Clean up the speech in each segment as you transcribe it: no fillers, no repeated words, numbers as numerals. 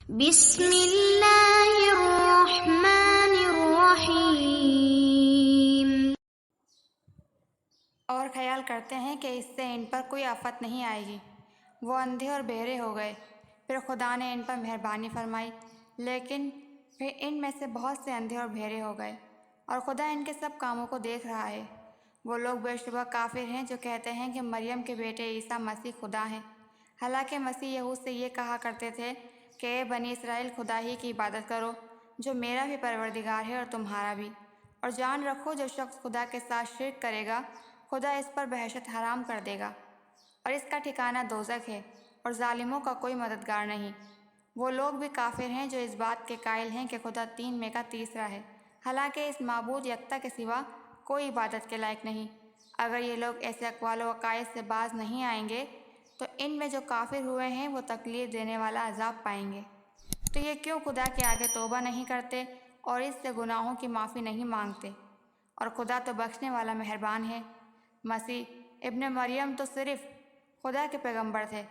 بسم اللہ الرحمن الرحیم۔ اور خیال کرتے ہیں کہ اس سے ان پر کوئی آفت نہیں آئے گی۔ وہ اندھے اور بہرے ہو گئے، پھر خدا نے ان پر مہربانی فرمائی، لیکن پھر ان میں سے بہت سے اندھے اور بہرے ہو گئے، اور خدا ان کے سب کاموں کو دیکھ رہا ہے۔ وہ لوگ بے شبہ کافر ہیں جو کہتے ہیں کہ مریم کے بیٹے عیسیٰ مسیح خدا ہیں، حالانکہ مسیح یہود سے یہ کہا کرتے تھے کہ اے بنی اسرائیل، خدا ہی کی عبادت کرو جو میرا بھی پروردگار ہے اور تمہارا بھی، اور جان رکھو جو شخص خدا کے ساتھ شرک کرے گا خدا اس پر بہشت حرام کر دے گا، اور اس کا ٹھکانہ دوزخ ہے، اور ظالموں کا کوئی مددگار نہیں۔ وہ لوگ بھی کافر ہیں جو اس بات کے قائل ہیں کہ خدا تین میں کا تیسرا ہے، حالانکہ اس معبود یکتا کے سوا کوئی عبادت کے لائق نہیں۔ اگر یہ لوگ ایسے اقوال و عقائد سے باز نہیں آئیں گے تو ان میں جو کافر ہوئے ہیں وہ تکلیف دینے والا عذاب پائیں گے۔ تو یہ کیوں خدا کے آگے توبہ نہیں کرتے اور اس سے گناہوں کی معافی نہیں مانگتے؟ اور خدا تو بخشنے والا مہربان ہے۔ مسیح ابن مریم تو صرف خدا کے پیغمبر تھے،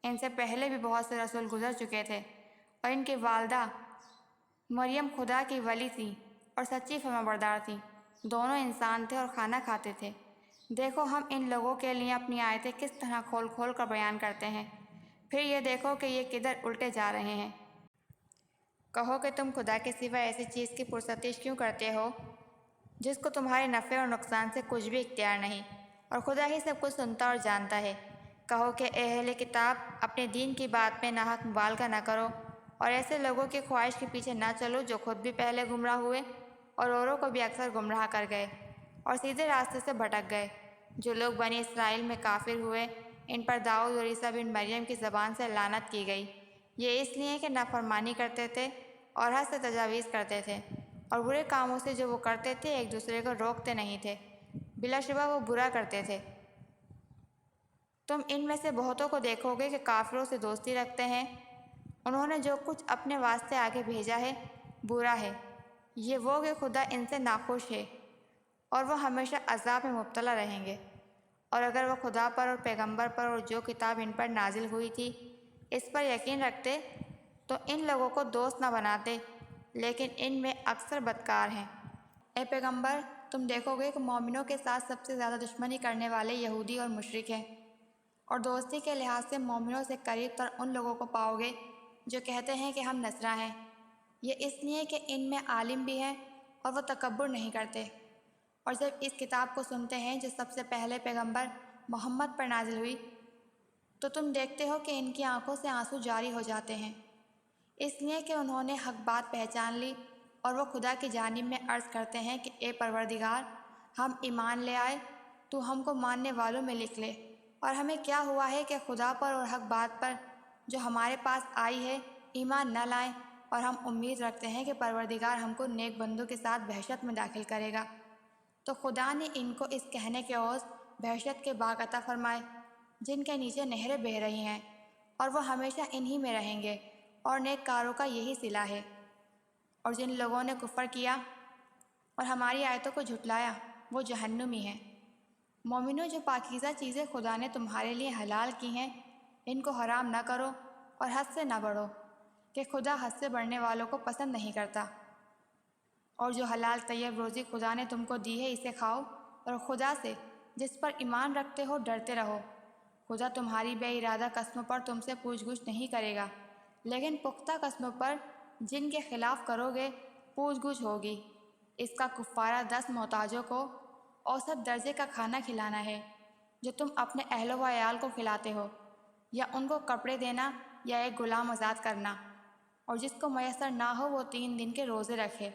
ان سے پہلے بھی بہت سے رسول گزر چکے تھے، اور ان کی والدہ مریم خدا کی ولی تھی اور سچی فرمانبردار تھی، دونوں انسان تھے اور کھانا کھاتے تھے۔ دیکھو ہم ان لوگوں کے لیے اپنی آیتیں کس طرح کھول کھول کر بیان کرتے ہیں، پھر یہ دیکھو کہ یہ کدھر الٹے جا رہے ہیں۔ کہو کہ تم خدا کے سوا ایسی چیز کی پرستش کیوں کرتے ہو جس کو تمہارے نفع اور نقصان سے کچھ بھی اختیار نہیں، اور خدا ہی سب کچھ سنتا اور جانتا ہے۔ کہو کہ اے اہل کتاب، اپنے دین کی بات میں ناحق مبالغہ نہ کرو، اور ایسے لوگوں کی خواہش کے پیچھے نہ چلو جو خود بھی پہلے گمراہ ہوئے اور اوروں کو بھی اکثر گمراہ کر گئے اور سیدھے راستے سے بھٹک گئے۔ جو لوگ بنی اسرائیل میں کافر ہوئے ان پر داؤد اور عیسیٰ بن مریم کی زبان سے لعنت کی گئی، یہ اس لیے کہ نافرمانی کرتے تھے اور حد سے تجاویز کرتے تھے، اور برے کاموں سے جو وہ کرتے تھے ایک دوسرے کو روکتے نہیں تھے، بلا شبہ وہ برا کرتے تھے۔ تم ان میں سے بہتوں کو دیکھو گے کہ کافروں سے دوستی رکھتے ہیں، انہوں نے جو کچھ اپنے واسطے آگے بھیجا ہے برا ہے، یہ وہ کہ خدا ان سے ناخوش ہے اور وہ ہمیشہ عذاب میں مبتلا رہیں گے۔ اور اگر وہ خدا پر اور پیغمبر پر اور جو کتاب ان پر نازل ہوئی تھی اس پر یقین رکھتے تو ان لوگوں کو دوست نہ بناتے، لیکن ان میں اکثر بدکار ہیں۔ اے پیغمبر، تم دیکھو گے کہ مومنوں کے ساتھ سب سے زیادہ دشمنی کرنے والے یہودی اور مشرک ہیں، اور دوستی کے لحاظ سے مومنوں سے قریب تر ان لوگوں کو پاؤ گے جو کہتے ہیں کہ ہم نصارہ ہیں۔ یہ اس لیے کہ ان میں عالم بھی ہیں اور وہ تکبر نہیں کرتے، اور جب اس کتاب کو سنتے ہیں جو سب سے پہلے پیغمبر محمد پر نازل ہوئی تو تم دیکھتے ہو کہ ان کی آنکھوں سے آنسو جاری ہو جاتے ہیں، اس لیے کہ انہوں نے حق بات پہچان لی، اور وہ خدا کی جانب میں عرض کرتے ہیں کہ اے پروردگار، ہم ایمان لے آئے، تو ہم کو ماننے والوں میں لکھ لے، اور ہمیں کیا ہوا ہے کہ خدا پر اور حق بات پر جو ہمارے پاس آئی ہے ایمان نہ لائیں، اور ہم امید رکھتے ہیں کہ پروردگار ہم کو نیک بندوں کے ساتھ بہشت میں داخل کرے گا۔ تو خدا نے ان کو اس کہنے کے عوض بہشت کے باغ عطا فرمائے جن کے نیچے نہریں بہہ رہی ہیں، اور وہ ہمیشہ انہی میں رہیں گے، اور نیک کاروں کا یہی صلہ ہے۔ اور جن لوگوں نے کفر کیا اور ہماری آیتوں کو جھٹلایا وہ جہنمی ہیں۔ مومنوں، جو پاکیزہ چیزیں خدا نے تمہارے لیے حلال کی ہیں ان کو حرام نہ کرو اور حد سے نہ بڑھو، کہ خدا حد سے بڑھنے والوں کو پسند نہیں کرتا۔ اور جو حلال طیب روزی خدا نے تم کو دی ہے اسے کھاؤ، اور خدا سے جس پر ایمان رکھتے ہو ڈرتے رہو۔ خدا تمہاری بے ارادہ قسموں پر تم سے پوچھ گچھ نہیں کرے گا، لیکن پختہ قسموں پر جن کے خلاف کرو گے پوچھ گچھ ہوگی۔ اس کا کفارہ 10 محتاجوں کو اوسط درجے کا کھانا کھلانا ہے جو تم اپنے اہل و عیال کو کھلاتے ہو، یا ان کو کپڑے دینا یا ایک غلام آزاد کرنا، اور جس کو میسر نہ ہو وہ 3 دن کے روزے رکھے۔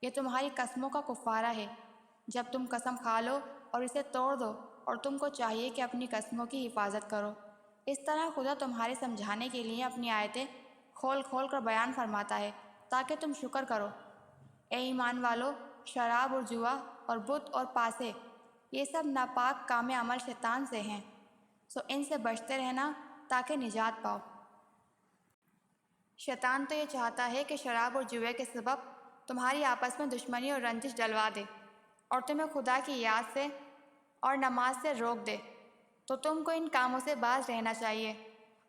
یہ تمہاری قسموں کا کفارہ ہے جب تم قسم کھا لو اور اسے توڑ دو، اور تم کو چاہیے کہ اپنی قسموں کی حفاظت کرو۔ اس طرح خدا تمہارے سمجھانے کے لیے اپنی آیتیں کھول کھول کر بیان فرماتا ہے تاکہ تم شکر کرو۔ اے ایمان والو، شراب اور جوا اور بت اور پاسے، یہ سب ناپاک کام عمل شیطان سے ہیں، سو ان سے بچتے رہنا تاکہ نجات پاؤ۔ شیطان تو یہ چاہتا ہے کہ شراب اور جوے کے سبب تمہاری آپس میں دشمنی اور رنجش ڈلوا دے، اور تمہیں خدا کی یاد سے اور نماز سے روک دے، تو تم کو ان کاموں سے باز رہنا چاہیے،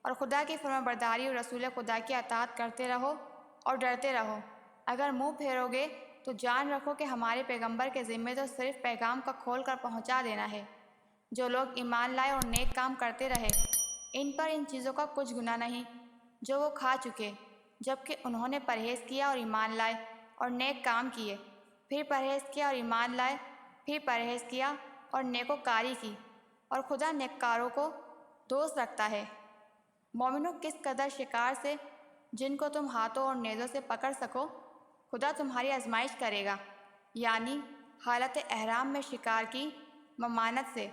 اور خدا کی فرمانبرداری اور رسول خدا کی اطاعت کرتے رہو اور ڈرتے رہو۔ اگر منہ پھیرو گے تو جان رکھو کہ ہمارے پیغمبر کے ذمے تو صرف پیغام کا کھول کر پہنچا دینا ہے۔ جو لوگ ایمان لائے اور نیک کام کرتے رہے، ان پر ان چیزوں کا کچھ گناہ نہیں جو وہ کھا چکے، جبکہ انہوں نے پرہیز کیا اور ایمان لائے اور نیک کام کیے، پھر پرہیز کیا اور ایمان لائے، پھر پرہیز کیا اور نیکوکاری کی، اور خدا نیککاروں کو دوست رکھتا ہے۔ مومنوں، کس قدر شکار سے جن کو تم ہاتھوں اور نیزوں سے پکڑ سکو، خدا تمہاری آزمائش کرے گا، یعنی حالت احرام میں شکار کی ممانت سے،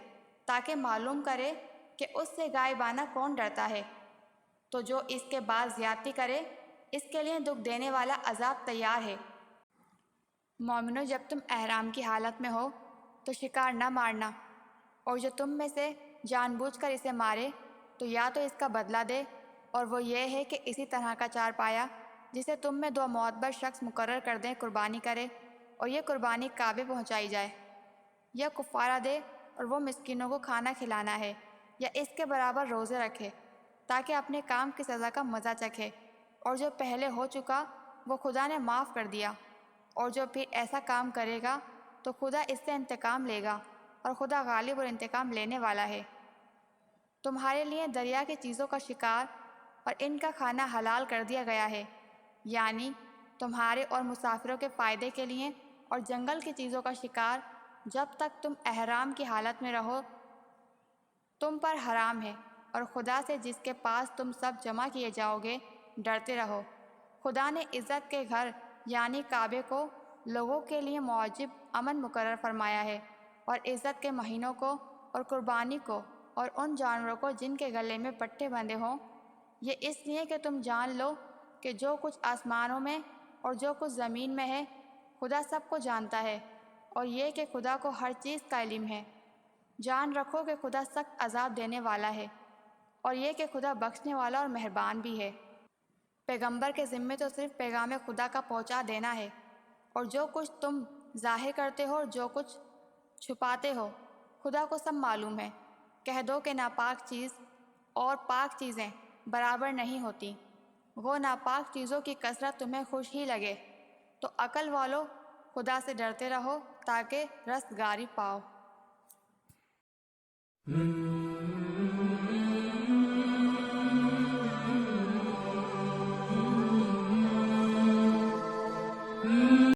تاکہ معلوم کرے کہ اس سے غائبانہ کون ڈرتا ہے۔ تو جو اس کے بعد زیادتی کرے، اس کے لیے دکھ دینے والا عذاب تیار ہے۔ مومنوں، جب تم احرام کی حالت میں ہو تو شکار نہ مارنا، اور جو تم میں سے جان بوجھ کر اسے مارے تو یا تو اس کا بدلہ دے، اور وہ یہ ہے کہ اسی طرح کا چارپایا جسے تم میں 2 معتبر شخص مقرر کر دیں قربانی کرے، اور یہ قربانی کعبے پہنچائی جائے، یا کفارہ دے اور وہ مسکینوں کو کھانا کھلانا ہے، یا اس کے برابر روزے رکھے، تاکہ اپنے کام کی سزا کا مزہ چکھے۔ اور جو پہلے ہو چکا وہ خدا نے معاف کر دیا، اور جو پھر ایسا کام کرے گا تو خدا اس سے انتقام لے گا، اور خدا غالب اور انتقام لینے والا ہے۔ تمہارے لیے دریا کی چیزوں کا شکار اور ان کا کھانا حلال کر دیا گیا ہے، یعنی تمہارے اور مسافروں کے فائدے کے لیے، اور جنگل کی چیزوں کا شکار جب تک تم احرام کی حالت میں رہو تم پر حرام ہے، اور خدا سے جس کے پاس تم سب جمع کیے جاؤ گے ڈرتے رہو۔ خدا نے عزت کے گھر یعنی کعبے کو لوگوں کے لیے موجب امن مقرر فرمایا ہے، اور عزت کے مہینوں کو اور قربانی کو اور ان جانوروں کو جن کے گلے میں پٹھے بندھے ہوں، یہ اس لیے کہ تم جان لو کہ جو کچھ آسمانوں میں اور جو کچھ زمین میں ہے خدا سب کو جانتا ہے، اور یہ کہ خدا کو ہر چیز کا علم ہے۔ جان رکھو کہ خدا سخت عذاب دینے والا ہے، اور یہ کہ خدا بخشنے والا اور مہربان بھی ہے۔ پیغمبر کے ذمے تو صرف پیغام خدا کا پہنچا دینا ہے، اور جو کچھ تم ظاہر کرتے ہو اور جو کچھ چھپاتے ہو خدا کو سب معلوم ہے۔ کہہ دو کہ ناپاک چیز اور پاک چیزیں برابر نہیں ہوتی، وہ ناپاک چیزوں کی کثرت تمہیں خوش ہی لگے، تو عقل والو خدا سے ڈرتے رہو تاکہ رستگاری پاؤ۔